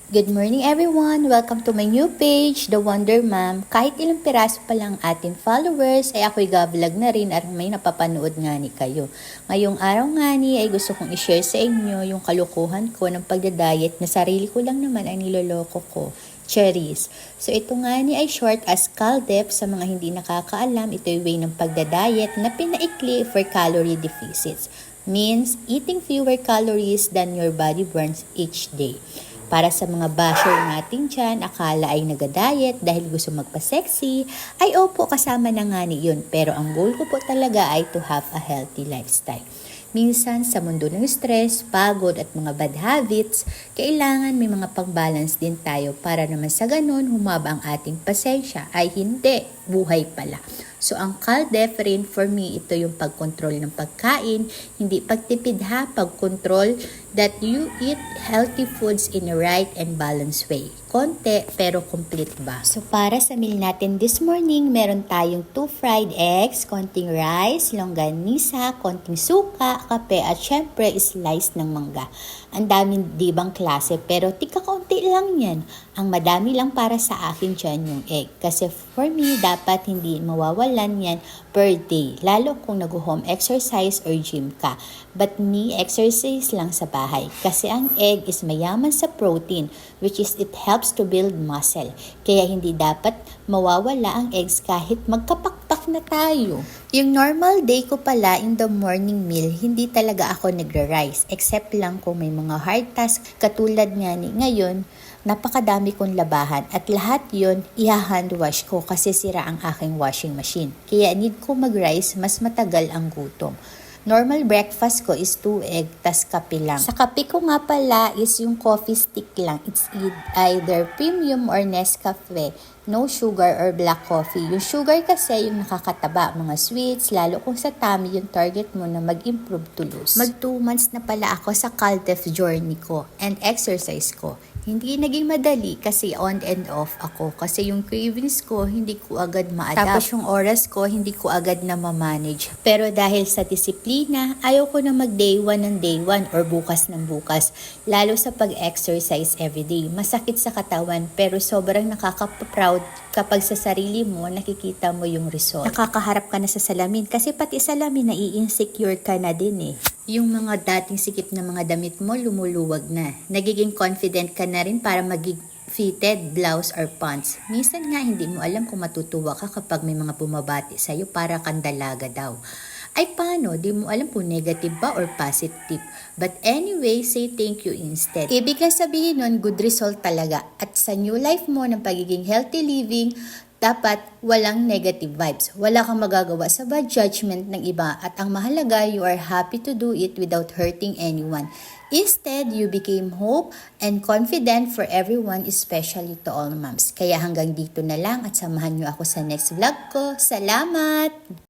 Good morning everyone! Welcome to my new page, The Wonder Mom. Kahit ilang piraso pa lang ating followers, ay ako'y gablog na rin at may napapanood nga ni kayo. Ngayong araw nga ni ay gusto kong i-share sa inyo yung kalukuhan ko ng pagdadiet na sarili ko lang naman ang niloloko ko. Cherries. So ito nga ni ay short as CALDEP. Sa mga hindi nakakaalam, ito yung way ng pagdadiet na pinaikli for calorie deficits. Means eating fewer calories than your body burns each day. Para sa mga basher natin dyan, akala ay nagda-diet dahil gusto magpa-sexy, ay opo, kasama na nga ni yun. Pero ang goal ko po talaga ay to have a healthy lifestyle. Minsan sa mundo ng stress, pagod at mga bad habits, kailangan may mga pang-balance din tayo para naman sa ganun humaba ang ating pasensya. Ay hindi, buhay pala. So ang CALDEP rin for me, ito yung pagkontrol ng pagkain, hindi pagtipid ha, pagkontrol that you eat healthy foods in a right and balanced way. Konti pero complete ba? So para sa meal natin this morning, meron tayong 2 fried eggs, konting rice, longganisa, konting suka, kape at syempre slice ng mangga. Ang daming dibang klase pero tika kaunti lang yan. Ang madami lang para sa akin dyan yung egg. Kasi for me, dapat hindi mawawalan yan per day. Lalo kung nag-home exercise or gym ka. But me, exercise lang sa bahay. Kasi ang egg is mayaman sa protein, which is it helps to build muscle. Kaya hindi dapat mawawala ang eggs kahit magkapakpak na tayo. Yung normal day ko pala in the morning meal, hindi talaga ako nagra-rice. Except lang kung may mga hard task katulad nga ni ngayon, napakadami kong labahan at lahat yon i-hand wash ko kasi sira ang aking washing machine. Kaya need ko mag-rice, mas matagal ang gutom. Normal breakfast ko is 2 egg tas kape lang. Sa kape ko nga pala is yung coffee stick lang. It's either premium or Nescafe. No sugar or black coffee. Yung sugar kasi yung nakakataba, mga sweets, lalo kung sa tummy yung target mo na mag-improve to lose. Mag 2 months na pala ako sa CALDEP journey ko and exercise ko. Hindi naging madali kasi on and off ako. Kasi yung cravings ko, hindi ko agad ma-adapt. Tapos yung oras ko, hindi ko agad na ma-manage. Pero dahil sa disiplina, ayaw ko na mag-day 1 ng day 1 or bukas ng bukas. Lalo sa pag-exercise everyday. Masakit sa katawan pero sobrang nakaka-proud kapag sa sarili mo, nakikita mo yung result. Nakakaharap ka na sa salamin kasi pati salamin nai-insecure ka na din eh. Yung mga dating sikip na mga damit mo, lumuluwag na. Nagiging confident ka na rin para maging fitted blouse or pants. Minsan nga hindi mo alam kung matutuwa ka kapag may mga bumabati sa'yo para kang dalaga daw. Ay paano? Di mo alam kung negative ba or positive. But anyway, say thank you instead. Ibig sabihin nun, good result talaga. At sa new life mo ng pagiging healthy living, dapat walang negative vibes. Wala kang magagawa sa bad judgment ng iba at ang mahalaga, you are happy to do it without hurting anyone. Instead, you became hope and confident for everyone, especially to all moms. Kaya hanggang dito na lang at samahan niyo ako sa next vlog ko. Salamat!